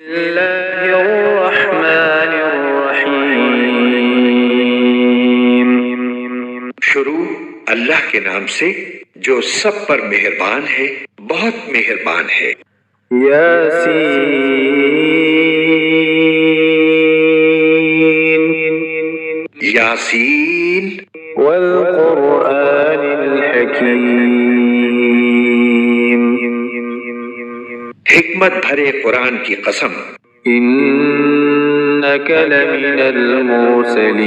اللہ الرحمن الرحیم۔ شروع اللہ کے نام سے جو سب پر مہربان ہے، بہت مہربان ہے۔ یاسین یاسین والقرآن الحکیم۔ حکمت بھرے قرآن کی قسم، انک لمن المرسلین،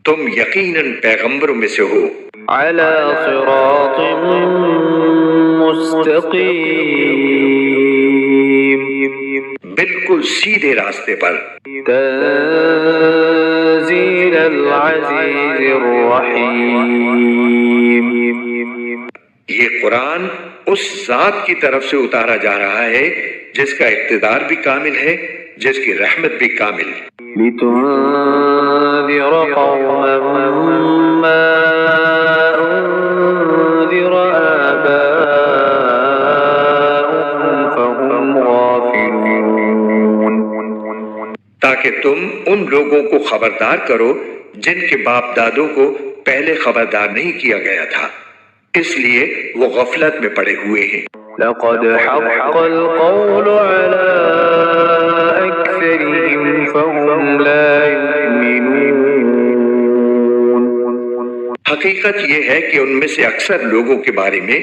تم یقیناً پیغمبروں میں سے ہو، علی صراط مستقیم، بالکل سیدھے راستے پر۔ تنزیل العزیز الرحیم، یہ قرآن اس ذات کی طرف سے اتارا جا رہا ہے جس کا اقتدار بھی کامل ہے، جس کی رحمت بھی کامل۔ لتنذر قوما ما انذر آباؤهم فهم غافلون، تاکہ تم ان لوگوں کو خبردار کرو جن کے باپ دادوں کو پہلے خبردار نہیں کیا گیا تھا، اس لیے وہ غفلت میں پڑے ہوئے ہیں۔ لقد حق القول على أكثرهم فهم لا يؤمنون، حقیقت یہ ہے کہ ان میں سے اکثر لوگوں کے بارے میں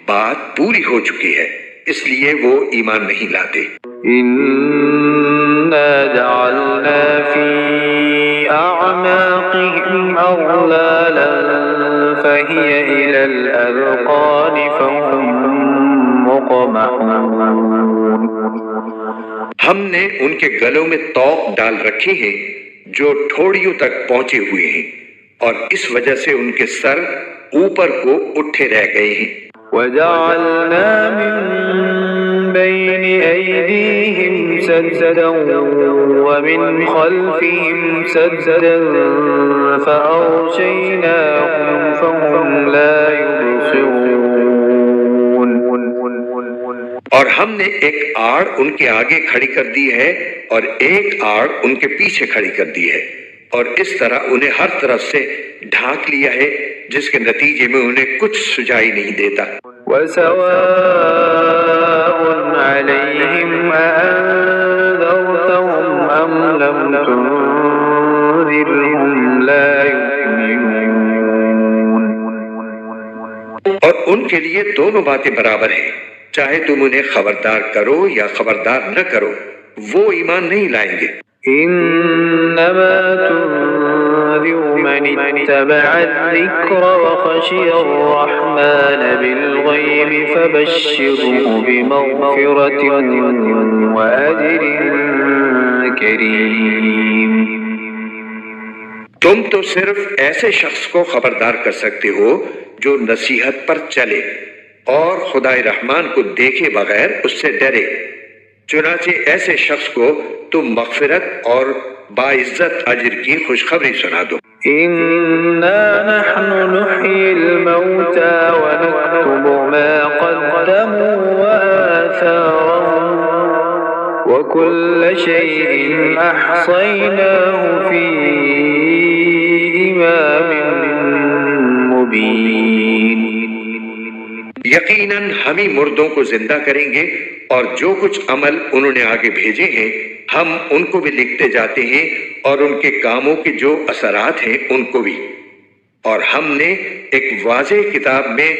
بات پوری ہو چکی ہے، اس لیے وہ ایمان نہیں لاتے۔ إنا جعلنا في أعناقهم أغلالا فهي إلى الأذقان فهم مقمحون، ہم نے ان کے گلوں میں طوق ڈال رکھے ہیں جو ٹھوڑیوں تک پہنچے ہوئے ہیں، اور اس وجہ سے ان کے سر اوپر کو اٹھے رہ گئے ہیں۔ وجعلنا من بين أيديهم سدا ومن خلفهم سدا فأغشيناهم فهم لا يبصرون، اور ہم نے ایک آڑ ان کے آگے کھڑی کر دی ہے اور ایک آڑ ان کے پیچھے کھڑی کر دی ہے، اور اس طرح انہیں ہر طرف سے ڈھانک لیا ہے جس کے نتیجے میں انہیں کچھ سجائی نہیں دیتا۔ وسواء عليهم أأنذرتهم أم لم تنذرهم لا يؤمنون، اور ان کے لیے دونوں باتیں برابر ہیں، چاہے تم انہیں خبردار کرو یا خبردار نہ کرو، وہ ایمان نہیں لائیں گے۔ إنما تنذر من اتبع الذكر وخشي الرحمن بالغيب فبشره بمغفرة وأجر كريم۔ تم تو صرف ایسے شخص کو خبردار کر سکتے ہو جو نصیحت پر چلے اور خدائے رحمان کو دیکھے بغیر اس سے ڈرے، چنانچہ ایسے شخص کو تم مغفرت اور باعزت اجر کی خوشخبری سنا دو۔ إنا نحن نحيي الموتى ونكتب ما قدموا وآثارهم وكل شيء أحصيناه في إمام مبين۔ یقیناً ہم ہی مردوں کو زندہ کریں گے، اور جو کچھ عمل انہوں نے آگے بھیجے ہیں ہم ان کو بھی لکھتے جاتے ہیں، اور ان کے کاموں کے جو اثرات ہیں ان کو بھی، اور ہم نے ایک واضح کتاب میں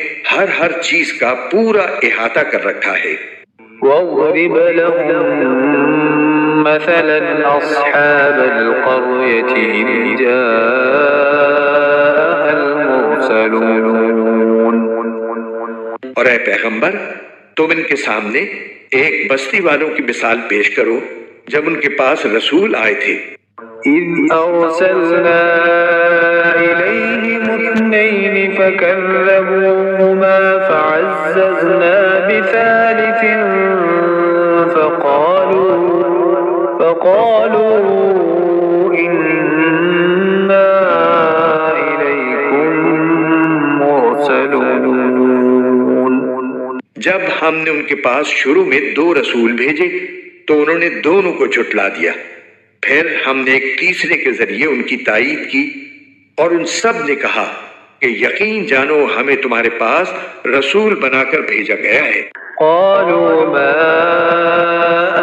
ہر چیز کا پورا احاطہ کر رکھا ہے۔ واضرب لهم مثلا أصحاب القرية إذ جاءها المرسلون، اور اے پیغمبر تم ان کے سامنے ایک بستی والوں کی مثال پیش کرو جب ان کے پاس رسول آئے تھے۔ إذ أرسلنا إليهم اثنين فكذبوهما فعززنا بثالث فقالوا إنا إليكم مرسلون، جب ہم نے ان کے پاس شروع میں 2 رسول بھیجے تو انہوں نے دونوں کو جھٹلا دیا، پھر ہم نے ایک تیسرے کے ذریعے ان کی تائید کی اور ان سب نے کہا کہ یقین جانو ہمیں تمہارے پاس رسول بنا کر بھیجا گیا ہے۔ قالوا ما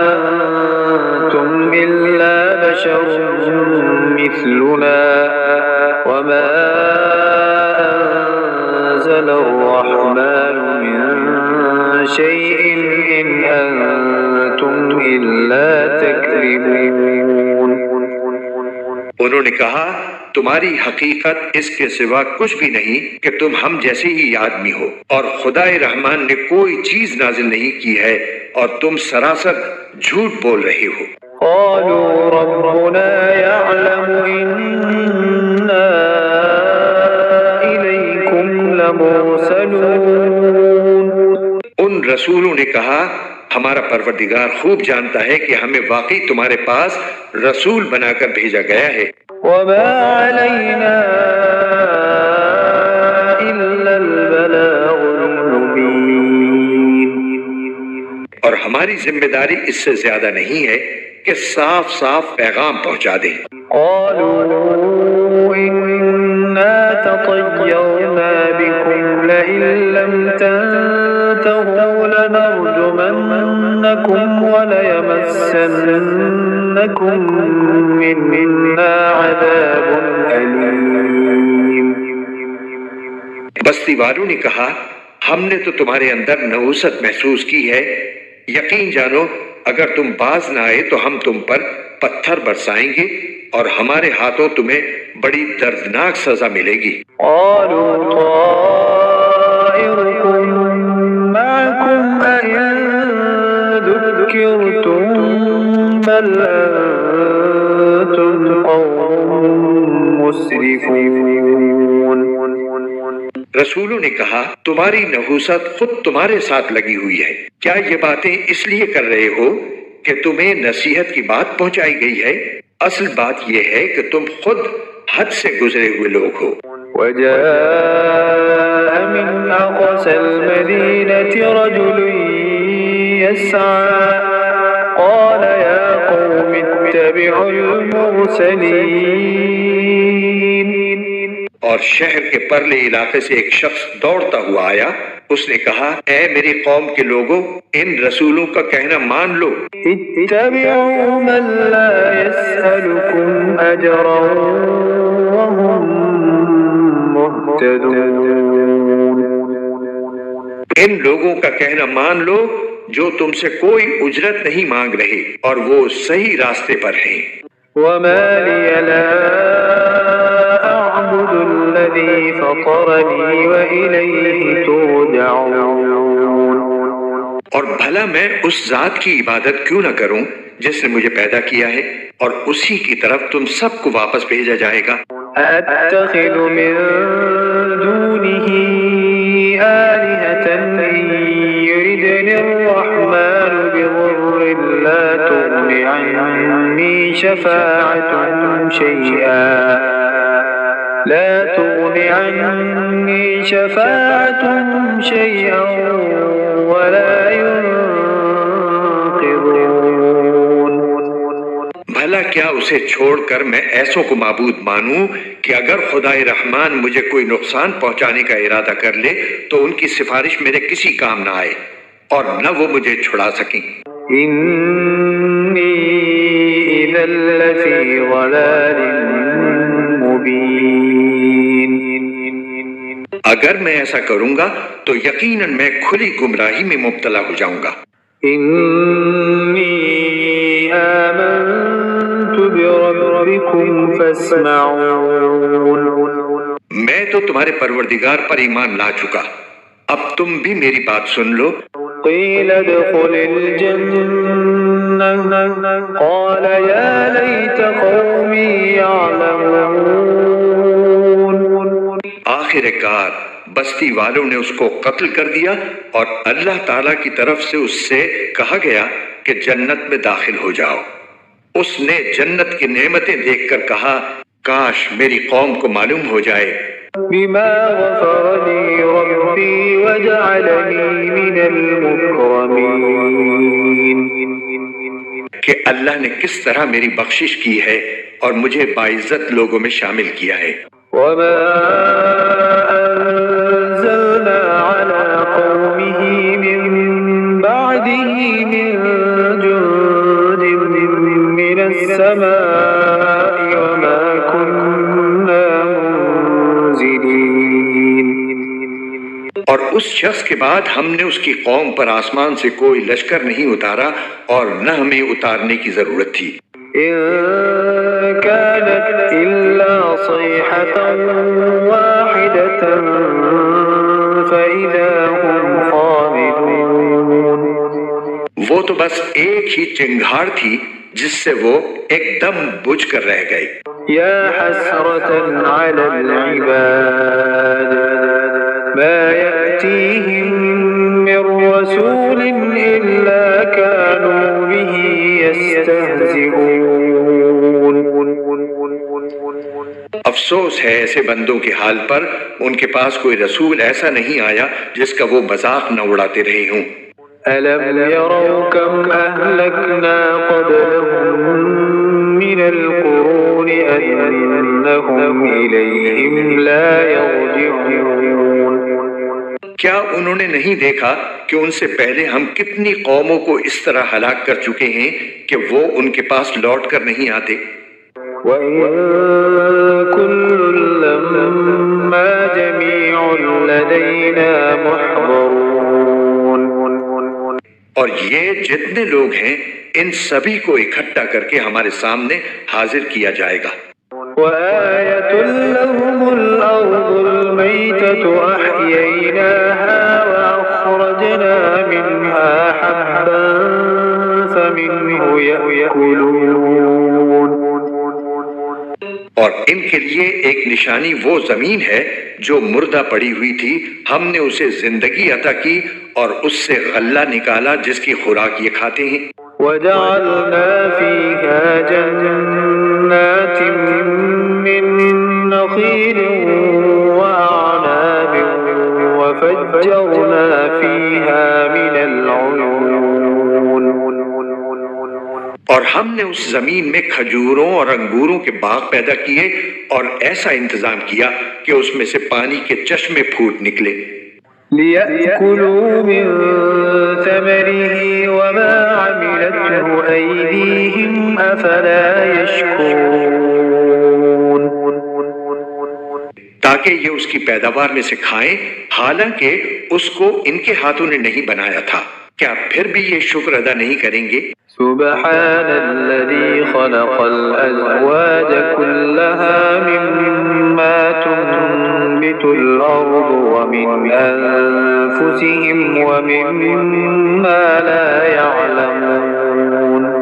أنتم إلا بشر مثلنا وما أنزل الرحمن من شيء إن أنتم إلا تكذبون۔ انہوں نے کہا تمہاری حقیقت اس کے سوا کچھ بھی نہیں کہ تم ہم جیسے ہی آدمی ہو، اور خدا رحمان نے کوئی چیز نازل نہیں کی ہے اور تم سراسر جھوٹ بول رہے ہو۔ قالوا ربنا يعلم إنا إليكم لمرسلون۔ ان رسولوں نے کہا ہمارا پروردگار خوب جانتا ہے کہ ہمیں واقعی تمہارے پاس رسول بنا کر بھیجا گیا ہے۔ وما علينا إلا البلاغ المبين۔ اور ہماری ذمہ داری اس سے زیادہ نہیں ہے کہ صاف صاف پیغام پہنچا دیں۔ قالوا إنا تطيرنا بكم لئن لم تنتهوا لنرجمنكم وليمسنكم منا عذاب أليم۔ بستی والوں نے کہا ہم نے تو تمہارے اندر نحوست محسوس کی ہے، یقین جانو اگر تم باز نہ آئے تو ہم تم پر پتھر برسائیں گے اور ہمارے ہاتھوں تمہیں بڑی دردناک سزا ملے گی۔ قالوا طائركم معكم أئن ذكرتم بل أنتم قوم مسرفون۔ رسولوں نے کہا تمہاری نحوست خود تمہارے ساتھ لگی ہوئی ہے، کیا یہ باتیں اس لیے کر رہے ہو کہ تمہیں نصیحت کی بات پہنچائی گئی ہے؟ اصل بات یہ ہے کہ تم خود حد سے گزرے ہوئے لوگ ہو۔ وجاء من أقصى المدينة رجل يسعى قال يا قوم اتبعوا المرسلين۔ اور شہر کے پرلے علاقے سے ایک شخص دوڑتا ہوا آیا، اس نے کہا اے میری قوم کے لوگوں ان رسولوں کا کہنا مان لو۔ اتبعوا من لا يسألكم أجرا وهم مهتدون۔ ان لوگوں کا کہنا مان لو جو تم سے کوئی اجرت نہیں مانگ رہے اور وہ صحیح راستے پر ہیں۔ وما لي لا أعبد الذي فطرني وإليه ترجعون۔ اور بھلا میں اس ذات کی عبادت کیوں نہ کروں جس نے مجھے پیدا کیا ہے اور اسی کی طرف تم سب کو واپس بھیجا جائے گا۔ أأتخذ من دونه آلهة إن يردني الرحمن بضر لا تغن عني شفاعتهم شيئا ولا ينقذون۔ بھلا کیا اسے چھوڑ کر میں ایسوں کو معبود مانوں کہ اگر خدائے رحمان مجھے کوئی نقصان پہنچانے کا ارادہ کر لے تو ان کی سفارش میرے کسی کام نہ آئے اور نہ وہ مجھے چھڑا سکیں۔ إني إذا لفي ضلال مبين۔ اگر میں ایسا کروں گا تو یقیناً میں کھلی گمراہی میں مبتلا ہو جاؤں گا۔ إني آمنت بربكم فاسمعون۔ میں تو تمہارے پروردگار پر ایمان لا چکا، اب تم بھی میری بات سن لو۔ قيل ادخل الجنة قال يا ليت قومي يعلمون۔ آخر کار بستی والوں نے اس کو قتل کر دیا اور اللہ تعالیٰ کی طرف سے اس سے کہا گیا کہ جنت میں داخل ہو جاؤ۔ اس نے جنت کی نعمتیں دیکھ کر کہا کاش میری قوم کو معلوم ہو جائے بما غفر لي ربي وجعلني من المكرمين. کہ اللہ نے کس طرح میری بخشش کی ہے اور مجھے باعزت لوگوں میں شامل کیا ہے۔ وما أنزلنا على قومه من بعده من جند من السماء وما كنا منزلين. اور اس شخص کے بعد ہم نے اس کی قوم پر آسمان سے کوئی لشکر نہیں اتارا اور نہ ہمیں اتارنے کی ضرورت تھی۔ إن كانت إلا صيحة واحدة فإذا هم خامدون. وہ تو بس ایک ہی چنگھاڑ تھی جس سے وہ ایک دم بجھ کر رہ گئے۔ يا حسرة على العباد ما يأتيهم من رسول إلا كانوا به يستهزئون. افسوس ہے ایسے بندوں کے حال پر، ان کے پاس کوئی رسول ایسا نہیں آیا جس کا وہ مذاق نہ اڑاتے رہے ہوں۔ ألم يروا كم أهلكنا قبلهم من القرون أنهم إليهم لا يرجعون. کیا انہوں نے نہیں دیکھا کہ ان سے پہلے ہم کتنی قوموں کو اس طرح ہلاک کر چکے ہیں کہ وہ ان کے پاس لوٹ کر نہیں آتے؟ وَإِن كُلٌّ لَّمَّا جَمِيعٌ لَّدَيْنَا مُحْضَرُونَ. اور یہ جتنے لوگ ہیں ان سبھی کو اکٹھا کر کے ہمارے سامنے حاضر کیا جائے گا۔ وآية لهم الأرض الميتة أحييناها وأخرجنا منها حبا فمنه يأكلون. اور ان کے لیے ایک نشانی وہ زمین ہے جو مردہ پڑی ہوئی تھی، ہم نے اسے زندگی عطا کی اور اس سے غلہ نکالا جس کی خوراک یہ کھاتے ہیں۔ وجعلنا فيها جنات من نخيل وأعناب وفجرنا فيها من العيون. اور ہم نے اس زمین میں کھجوروں اور انگوروں کے باغ پیدا کیے اور ایسا انتظام کیا کہ اس میں سے پانی کے چشمے پھوٹ نکلے۔ لِيَأْكُلُوا مِن ثَمَرِهِ وَمَا عَمِلَتْهُ أَيْدِيهِمْ أَفَلَا يَشْكُرُونَ. تاکہ یہ اس کی پیداوار میں سے کھائیں، حالانکہ اس کو ان کے ہاتھوں نے نہیں بنایا تھا، کیا پھر بھی یہ شکر ادا نہیں کریں گے؟ سبحان الذي خلق الأزواج كلها مما تنبت الأرض ومن أنفسهم ومما لا يعلمون.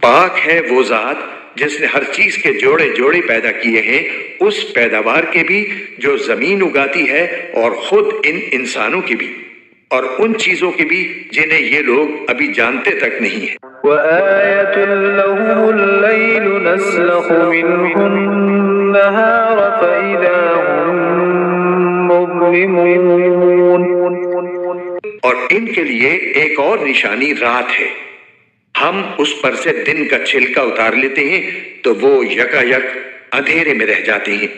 پاک ہے وہ ذات جس نے ہر چیز کے جوڑے جوڑے پیدا کیے ہیں، اس پیداوار کے بھی جو زمین اگاتی ہے اور خود ان انسانوں کے بھی، اور ان چیزوں کے بھی جنہیں یہ لوگ ابھی جانتے تک نہیں ہیں۔ وآية لهم الليل نسلخ منه النهار فإذا هم مظلمون. اور ان کے لیے ایک اور نشانی رات ہے، ہم اس پر سے دن کا چھلکا اتار لیتے ہیں تو وہ یکا یک اندھیرے میں رہ جاتے ہیں۔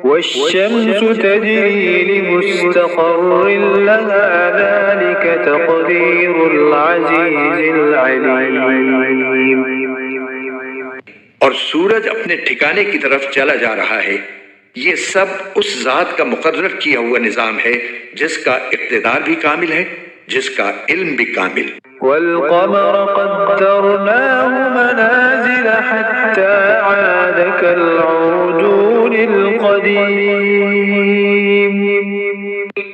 والشمس تجري لمستقر لها ذلك تقدير العزيز العليم. اور سورج اپنے ٹھکانے کی طرف چلا جا رہا ہے، یہ سب اس ذات کا مقرر کیا ہوا نظام ہے جس کا اقتدار بھی کامل ہے، جس کا علم بھی کامل۔ والقمر قدرناه منازل حتى عاد كالعرجون القديم.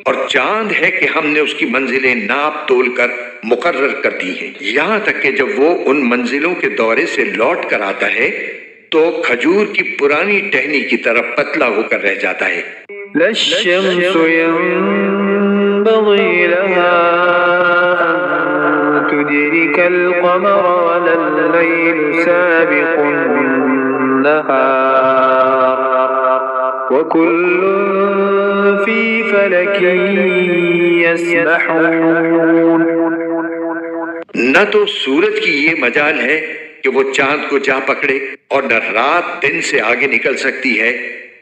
اور چاند ہے کہ ہم نے اس کی منزلیں ناپ تول کر مقرر کر دی ہیں، یہاں تک کہ جب وہ ان منزلوں کے دورے سے لوٹ کر آتا ہے تو کھجور کی پرانی ٹہنی کی طرف پتلا ہو کر رہ جاتا ہے۔ لا الشمس ينبغي لها أن تدرك القمر ولا الليل سابق النهار وكل في فلك يسبحون. نہ تو سورج کی یہ مجال ہے کہ وہ چاند کو جا پکڑے اور نہ رات دن سے آگے نکل سکتی ہے،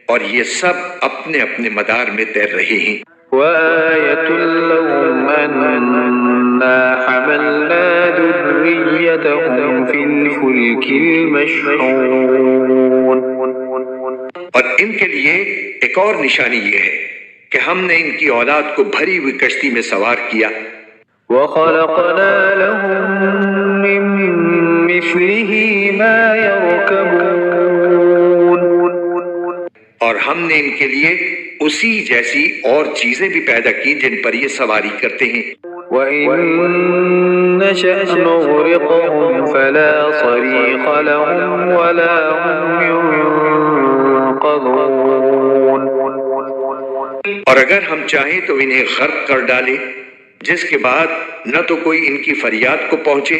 اور یہ سب اپنے اپنے مدار میں تیر رہے ہیں۔ وآية لهم أنا حملنا ذريتهم في الفلك المشحون. اور ان کے لیے ایک اور نشانی یہ ہے کہ ہم نے ان کی اولاد کو بھری ہوئی کشتی میں سوار کیا، وخلقنا لهم من مثله ما يركبون. اور ہم نے ان کے لیے اسی جیسی اور چیزیں بھی پیدا کی جن پر یہ سواری کرتے ہیں۔ وإن نشأ نغرقهم فلا صريخ لهم ولا هم ينقذون. اور اگر ہم چاہیں تو انہیں غرق کر ڈالیں، جس کے بعد نہ تو کوئی ان کی فریاد کو پہنچے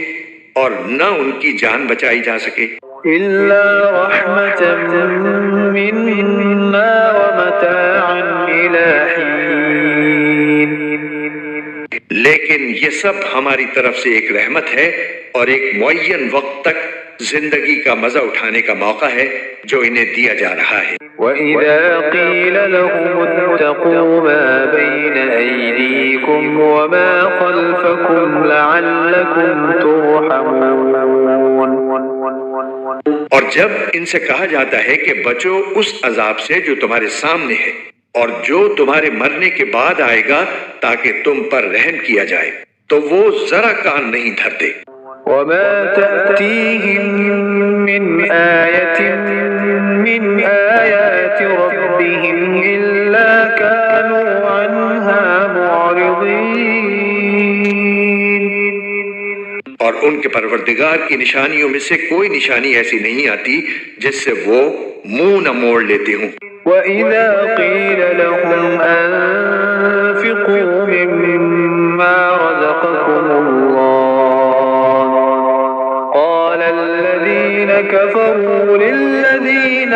اور نہ ان کی جان بچائی جا سکے۔ إلا رحمة منا ومتاعا إلى حين. لیکن یہ سب ہماری طرف سے ایک رحمت ہے اور ایک معین وقت تک زندگی کا مزہ اٹھانے کا موقع ہے جو انہیں دیا جا رہا ہے۔ وَإِذَا قِيلَ لَهُمُ اتَّقُوا مَا بَيْنَ أَيْدِيكُمْ وَمَا خَلْفَكُمْ لَعَلَّكُمْ تُرْحَمُونَ. اور جب ان سے کہا جاتا ہے کہ بچو اس عذاب سے جو تمہارے سامنے ہے اور جو تمہارے مرنے کے بعد آئے گا تاکہ تم پر رحم کیا جائے، تو وہ ذرا کان نہیں دھرتے۔ وَمَا تَأْتِيهِم مِّنْ آيَةٍ مِّنْ آيَاتِ رَبِّهِمْ إِلَّا كَانُوا عَنْهَا مُعْرِضِينَ. اور ان کے پروردگار کی نشانیوں میں سے کوئی نشانی ایسی نہیں آتی جس سے وہ منہ نہ موڑ لیتے ہوں۔ وَإِذَا قِيلَ لَهُمْ أَنفِقُوا مِمَّا رَزَقَكُمُ اللَّهُ قَالَ الَّذِينَ كَفَرُوا لِلَّذِينَ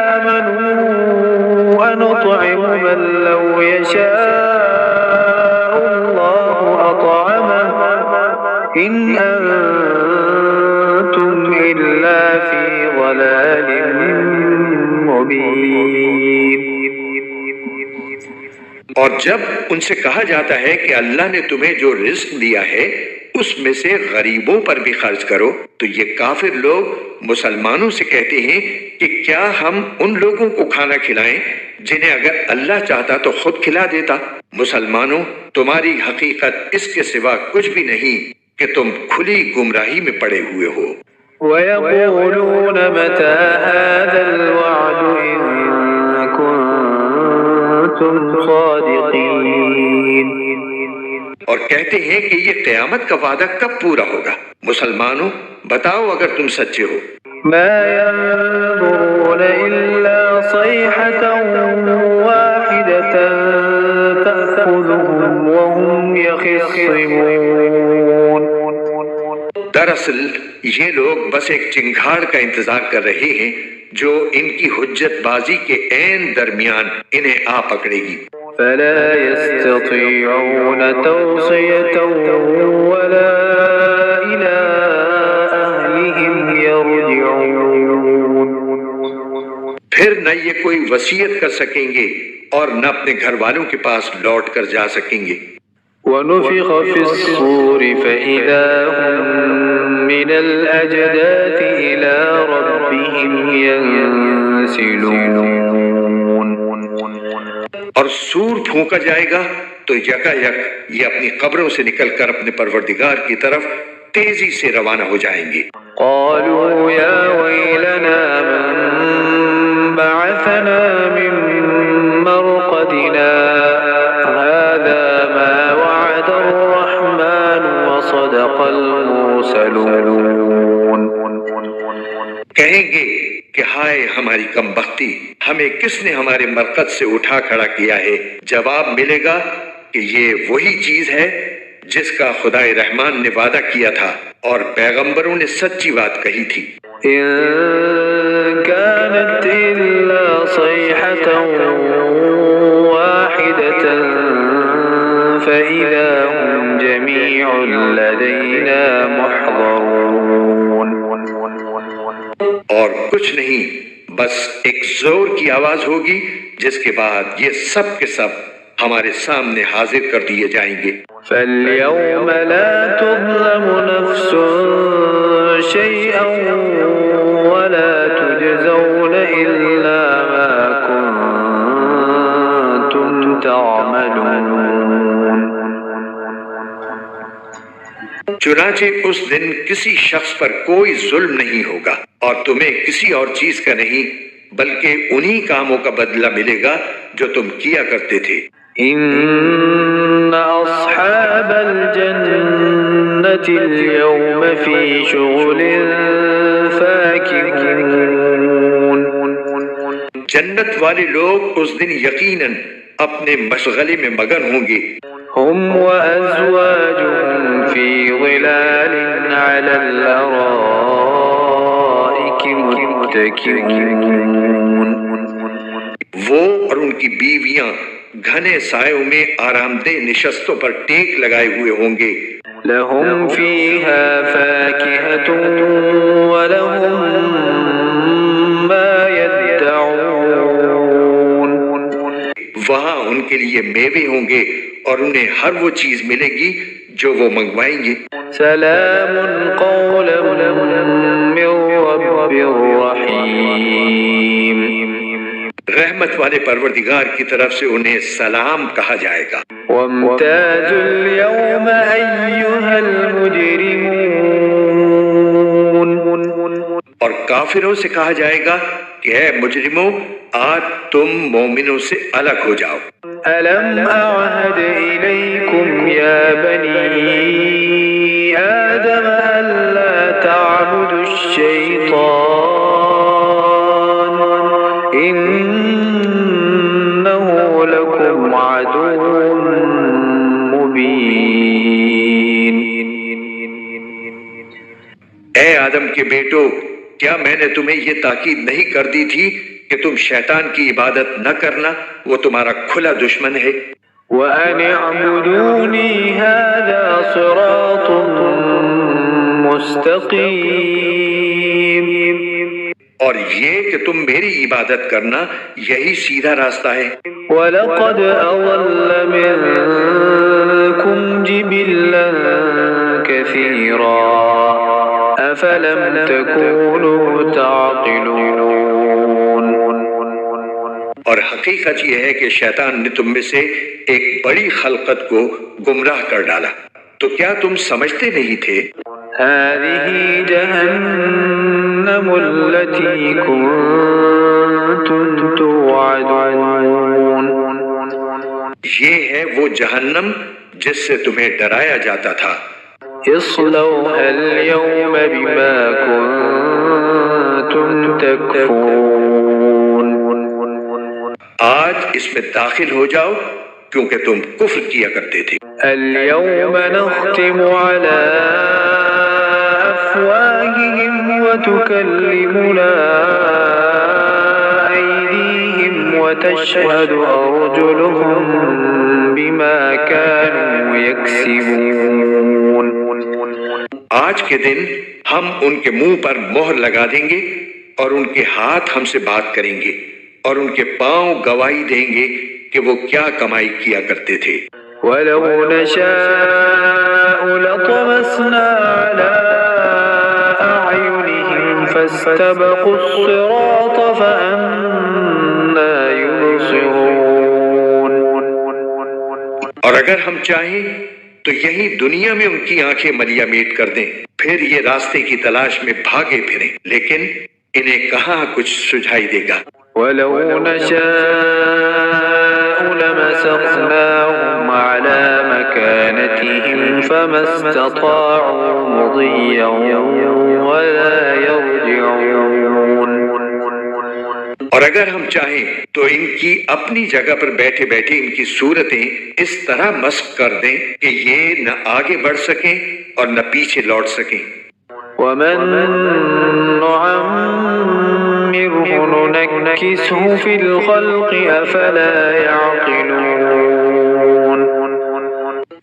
آمَنُوا أَنُطْعِمُ مَن لَّوْ يَشَاءُ اللَّهُ أَطْعَمَهُ إِنْ أَنتُمْ إِلَّا فِي ضَلَالٍ مبين. اور جب ان سے کہا جاتا ہے کہ اللہ نے تمہیں جو رزق دیا ہے اس میں سے غریبوں پر بھی خرچ کرو، تو یہ کافر لوگ مسلمانوں سے کہتے ہیں کہ کیا ہم ان لوگوں کو کھانا کھلائیں جنہیں اگر اللہ چاہتا تو خود کھلا دیتا۔ مسلمانوں، تمہاری حقیقت اس کے سوا کچھ بھی نہیں کہ تم کھلی گمراہی میں پڑے ہوئے ہو۔ وَيَقُولُونَ مَتَى هَذَا الْوَعْدُ إِن كُنتُمْ صَادِقِينَ. اور کہتے ہیں کہ یہ قیامت کا وعدہ کب پورا ہوگا؟ مسلمانوں، بتاؤ اگر تم سچے ہو۔ مَا يَنظُرُونَ إِلَّا صَيْحَةً وَاحِدَةً تَأْخُذُهُمْ وَهُمْ يَخِصِّمُونَ. دراصل یہ لوگ بس ایک چنگھاڑ کا انتظار کر رہے ہیں جو ان کی حجت بازی کے عین درمیان انہیں آ پکڑے گی۔ فَلَا يَسْتَطِيعُونَ تَوْصِيَةً وَلَا إِلَىٰ أَهْلِهِمْ يَرْجِعُونَ. پھر نہ یہ کوئی وصیت کر سکیں گے اور نہ اپنے گھر والوں کے پاس لوٹ کر جا سکیں گے۔ وَنُفِخَ فِي الصُّورِ فَإِذَا هُم مِّنَ الْأَجْدَاثِ إِلَىٰ رَبِّهِمْ يَنسِلُونَ. اور سور پھونکا جائے گا تو یکا یک یہ اپنی قبروں سے نکل کر اپنے پروردگار کی طرف تیزی سے روانہ ہو جائیں گے۔ قالوا يا ويلنا من بعثنا من مرقدنا هذا ما وعد الرحمن وصدق المرسلون. کہیں گے کہ ہائے ہماری کم بختی، ہمیں کس نے ہمارے مرقد سے اٹھا کھڑا کیا ہے؟ جواب ملے گا کہ یہ وہی چیز ہے جس کا خدائے رحمان نے وعدہ کیا تھا اور پیغمبروں نے سچی بات کہی تھی۔ إن كانت إلا صيحة واحدة فإذا هم جميع لدينا محضرون. اور کچھ نہیں، بس ایک زور کی آواز ہوگی جس کے بعد یہ سب کے سب ہمارے سامنے حاضر کر دیے جائیں گے. فَالْيَوْمَ لَا تُظْلَمُ نَفْسٌ شَيْئًا وَلَا تُجْزَوْنَ إِلَّا مَا كُنتُمْ تَعْمَلُونَ. چنانچہ اس دن کسی شخص پر کوئی ظلم نہیں ہوگا اور تمہیں کسی اور چیز کا نہیں، بلکہ انہی کاموں کا بدلہ ملے گا جو تم کیا کرتے تھے. إن أصحاب الجنة اليوم في شغل فاكهون. جنت والے لوگ اس دن یقیناً اپنے مشغلے میں مگن ہوں گے. هم وأزواجهم في ظلال على الأرائك متكئون. وہ اور ان کی بیویاں گھنے سایوں میں آرام دہ نشستوں پر ٹیک لگائے ہوئے ہوں گے. لهم فيها فاكهة ولهم ما يدعون. وہاں ان کے لیے میوے ہوں گے اور انہیں ہر وہ چیز ملے گی جو وہ منگوائیں گے. سلام قولا من رب رحیم. رحمت والے پروردگار کی طرف سے انہیں سلام کہا جائے گا. وامتازوا اليوم أيها المجرمون. اور کافروں سے کہا جائے گا کہ اے مجرموں، آج تم مومنوں سے الگ ہو جاؤ. ألم أعهد إليكم يا بني آدم ألا تعبدوا الشيطان إنه لكم عدو مبين. اے آدم کے بیٹو، کیا میں نے تمہیں یہ تاکید نہیں کر دی تھی کہ تم شیطان کی عبادت نہ کرنا؟ وہ تمہارا کھلا دشمن ہے. وَأَنِ اعْبُدُونِي هَذَا صِرَاطٌ مُسْتَقِيمٌ. اور یہ کہ تم میری عبادت کرنا، یہی سیدھا راستہ ہے. وَلَقَدْ أَضَلَّ مِنكُمْ جِبِلًّا كَثِيرًا أَفَلَمْ تَكُونُوا تَعْقِلُونَ. اور حقیقت یہ ہے کہ شیطان نے تم میں سے ایک بڑی خلقت کو گمراہ کر ڈالا، تو کیا تم سمجھتے نہیں تھے؟ هذه جهنم التي كنتم توعدون. یہ ہے وہ جہنم جس سے تمہیں ڈرایا جاتا تھا. اصلوها اليوم بما كنتم تكفرون. آج اس میں داخل ہو جاؤ کیونکہ تم کفر کیا کرتے تھے. اليوم نختم على أفواههم وتكلمنا أيديهم وتشهد أرجلهم بما كانوا يكسبون. آج کے دن ہم ان کے منہ پر مہر لگا دیں گے اور ان کے ہاتھ ہم سے بات کریں گے اور ان کے پاؤں گواہی دیں گے کہ وہ کیا کمائی کیا کرتے تھے. وَلَوْ نَشَاءُ لَطَمَسْنَا عَلَىٰ أَعْيُنِهِمْ فَاسْتَبَقُوا الصِّرَاطَ فَأَنَّىٰ يُبْصِرُونَ. اور اگر ہم چاہیں تو یہی دنیا میں ان کی آنکھیں ملیا میٹ کر دیں، پھر یہ راستے کی تلاش میں بھاگے پھریں، لیکن انہیں کہاں کچھ سجھائی دے گا. وَلَوْ نَشَاءُ لَمَسَخْنَاهُمْ عَلَىٰ مَكَانَتِهِمْ فَمَا اسْتَطَاعُوا مُضِيًّا وَلَا يَرْجِعُونَ. اور اگر ہم چاہیں تو ان کی اپنی جگہ پر بیٹھے بیٹھے ان کی صورتیں اس طرح مسخ کر دیں کہ یہ نہ آگے بڑھ سکیں اور نہ پیچھے لوٹ سکیں. وَمَن نُّعَمِّرْهُ نعمره ننكسه في الخلق أفلا يعقلون.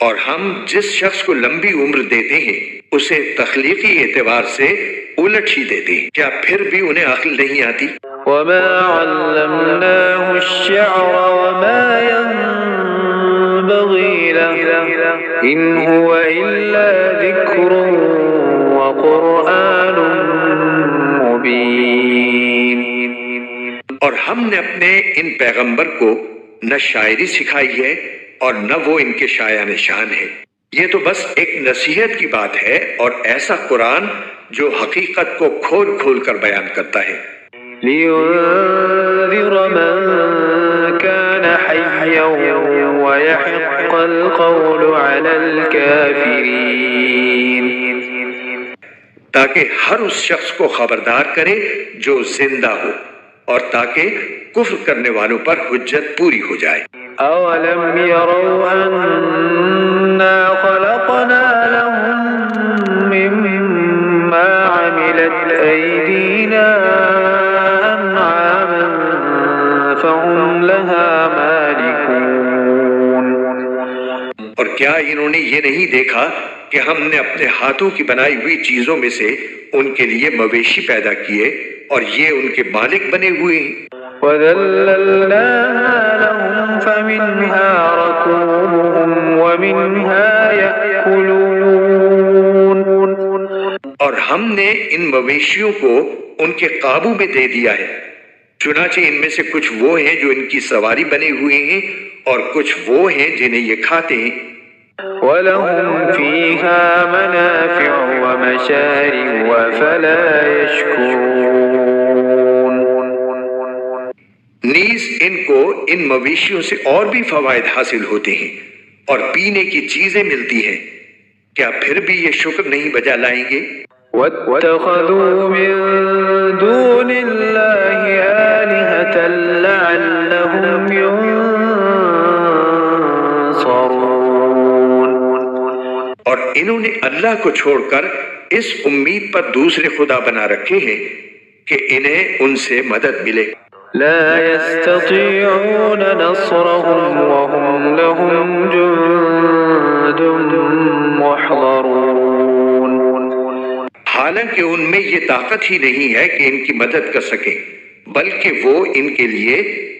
اور ہم جس شخص کو لمبی عمر دیتے ہیں اسے تخلیقی اعتبار سے الٹ ہی دیتے ہیں، کیا پھر بھی انہیں عقل نہیں آتی؟ وما علمناه الشعر وما ينبغي له إن هو إلا ذكر وقرآن مبين. اور ہم نے اپنے ان پیغمبر کو نہ شاعری سکھائی ہے اور نہ وہ ان کے شایع نشان ہے، یہ تو بس ایک نصیحت کی بات ہے اور ایسا قرآن جو حقیقت کو کھول کھول کر بیان کرتا ہے. لينذر من كان حيا ويحق القول على الكافرين. تاکہ ہر اس شخص کو خبردار کرے جو زندہ ہو اور تاکہ کفر کرنے والوں پر حجت پوری ہو جائے. أولم يروا أنا خلقنا لهم مما عملت أيدينا أنعاما فهم لها مالكون. اور کیا انہوں نے یہ نہیں دیکھا کہ ہم نے اپنے ہاتھوں کی بنائی ہوئی چیزوں میں سے ان کے لیے مویشی پیدا کیے اور یہ ان کے مالک بنے ہوئے ہیں. وَذَلَّلْنَاهَا لَهُمْ فَمِنْهَا رَكُوبُهُمْ وَمِنْهَا يَأْكُلُونَ. اور ہم نے ان مویشیوں کو ان کے قابو میں دے دیا ہے، چنانچہ ان میں سے کچھ وہ ہیں جو ان کی سواری بنے ہوئے ہیں اور کچھ وہ ہیں جنہیں یہ کھاتے ہیں. وَلَهُمْ فِيهَا مَنَافِعُ وَمَشَارِبُ أَفَلَا يَشْكُرُونَ. نیز ان کو ان مویشیوں سے اور بھی فوائد حاصل ہوتے ہیں اور پینے کی چیزیں ملتی ہیں، کیا پھر بھی یہ شکر نہیں بجا لائیں گے؟ وَاتَّخَذُوا مِن دُونِ اللَّهِ آلِهَةً لَعَلَّهُمْ يُنصَرُونَ. اور انہوں نے اللہ کو چھوڑ کر اس امید پر دوسرے خدا بنا رکھے ہیں کہ انہیں ان سے مدد ملے. لا يستطيعون نصرهم وهم لهم جند محضرون. حالانکہ ان میں یہ طاقت ہی نہیں ہے کہ ان کی مدد کر سکیں، بلکہ وہ ان کے لیے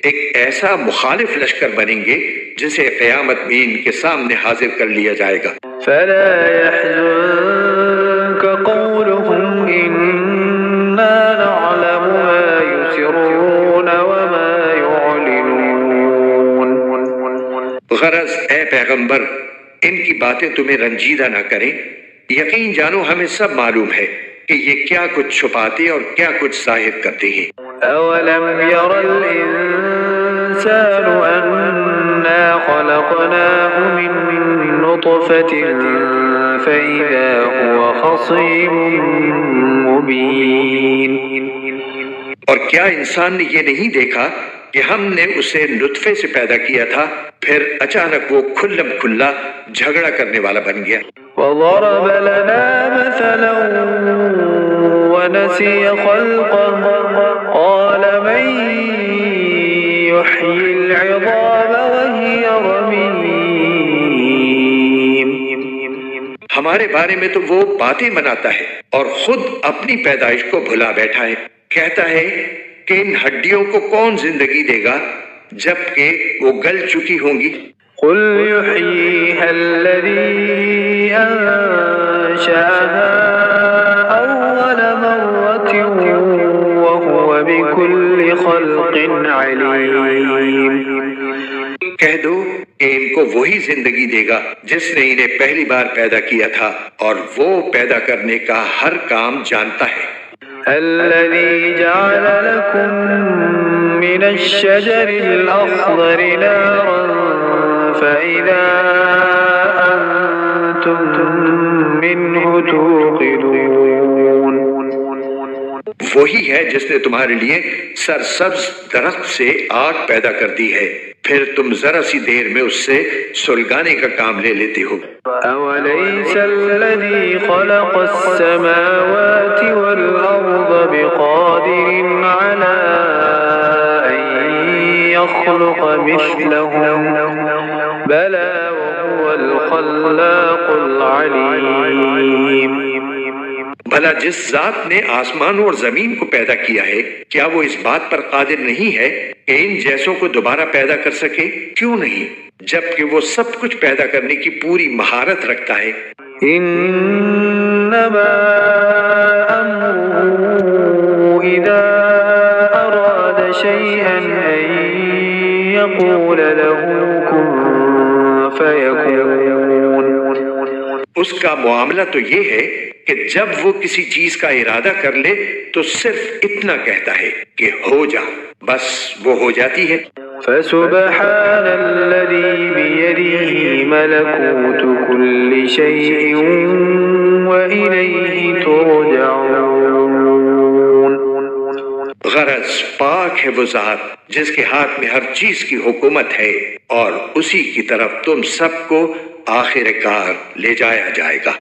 ایک ایسا مخالف لشکر بنیں گے جسے قیامت میں ان کے سامنے حاضر کر لیا جائے گا. فلا يحزنك قولهم إنا نعلم ما يسرون وما يعلنون. غرض اے پیغمبر ان کی باتیں تمہیں رنجیدہ نہ کریں، یقین جانو ہمیں سب معلوم ہے کہ یہ کیا کچھ چھپاتے اور کیا کچھ ظاہر کرتے ہیں. أولم ير الإنسان أنا خلقناه من نطفة فإذا هو خصيم مبين. اور کیا انسان نے یہ نہیں دیکھا کہ ہم نے اسے نطفے سے پیدا کیا تھا، پھر اچانک وہ کھلم کھلا جھگڑا کرنے والا بن گیا. وضرب لنا مثلا ونسي خلقه قال من يحيي العظام وهي رميم. ہمارے بارے میں تو وہ باتیں بناتا ہے اور خود اپنی پیدائش کو بھلا بیٹھا ہے. کہتا ہے کہ ان ہڈیوں کو کون زندگی دے گا جبکہ وہ گل چکی ہوں گی. قل يحييها الذي أنشأها أول مرة وهو بكل خلق عليم. کہہ دو کہ ان کو وہی زندگی دے گا جس نے انہیں پہلی بار پیدا کیا تھا اور وہ پیدا کرنے کا ہر کام جانتا ہے. الذي جعل لكم من الشجر الأخضر نارا فإذا أنتم منه توقدون. وہی ہے جس نے تمہارے لیے سرسبز درخت سے آگ پیدا کر دی ہے، پھر تم ذرا سی دیر میں اس سے سلگانے کا کام لے لیتے ہو. أوليس الذي خلق السماوات والأرض بقادر على يخلق مثلهم بلى وهو الخلاق العليم. بھلا جس ذات نے آسمانوں اور زمین کو پیدا کیا ہے کیا وہ اس بات پر قادر نہیں ہے کہ ان جیسوں کو دوبارہ پیدا کر سکے؟ کیوں نہیں، جبکہ وہ سب کچھ پیدا کرنے کی پوری مہارت رکھتا ہے۔ انما امره اذا اراد شيئا ان يقول له كن فيكون. اس کا معاملہ تو یہ ہے کہ جب وہ کسی چیز کا ارادہ کر لے تو صرف اتنا کہتا ہے کہ ہو جا، بس وہ ہو جاتی ہے۔ فسبحان الذي بيده ملكوت كل شيء وإليه ترجعون. غرض پاک ہے وہ ذات جس کے ہاتھ میں ہر چیز کی حکومت ہے اور اسی کی طرف تم سب کو آخر کار لے جایا جائے گا۔